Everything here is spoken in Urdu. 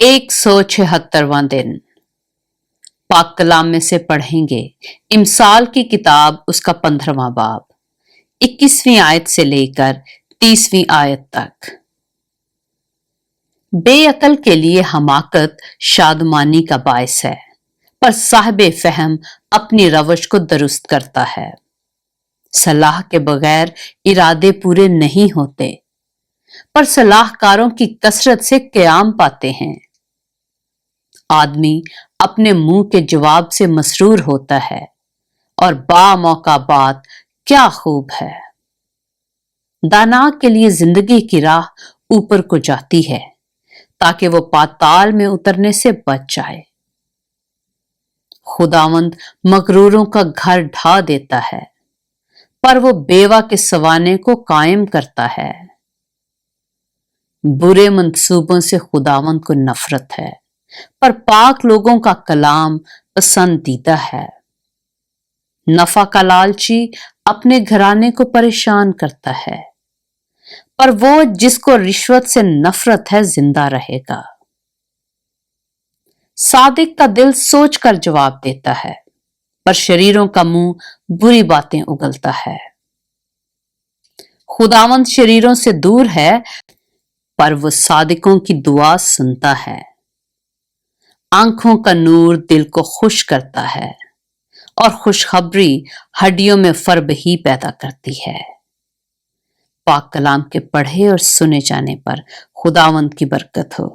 176واں دن پاک کلام میں سے پڑھیں گے امثال کی کتاب اس کا 15واں باب 21ویں آیت سے لے کر 30ویں آیت تک۔ بے عقل کے لیے حماقت شادمانی کا باعث ہے، پر صاحب فہم اپنی روش کو درست کرتا ہے۔ صلاح کے بغیر ارادے پورے نہیں ہوتے، پر صلاح کاروں کی کثرت سے قیام پاتے ہیں۔ آدمی اپنے منہ کے جواب سے مسرور ہوتا ہے، اور با موقع بات کیا خوب ہے۔ دانا کے لیے زندگی کی راہ اوپر کو جاتی ہے، تاکہ وہ پاتال میں اترنے سے بچ جائے۔ خداوند مغروروں کا گھر ڈھا دیتا ہے، پر وہ بیوہ کے سوانے کو قائم کرتا ہے۔ برے منصوبوں سے خداوند کو نفرت ہے، پر پاک لوگوں کا کلام پسندیدہ ہے۔ نفع کا لالچی اپنے گھرانے کو پریشان کرتا ہے، پر وہ جس کو رشوت سے نفرت ہے زندہ رہے گا۔ صادق کا دل سوچ کر جواب دیتا ہے، پر شریروں کا منہ بری باتیں اگلتا ہے۔ خداوند شریروں سے دور ہے، پر وہ صادقوں کی دعا سنتا ہے۔ آنکھوں کا نور دل کو خوش کرتا ہے، اور خوشخبری ہڈیوں میں فرب ہی پیدا کرتی ہے۔ پاک کلام کے پڑھے اور سنے جانے پر خداوند کی برکت ہو۔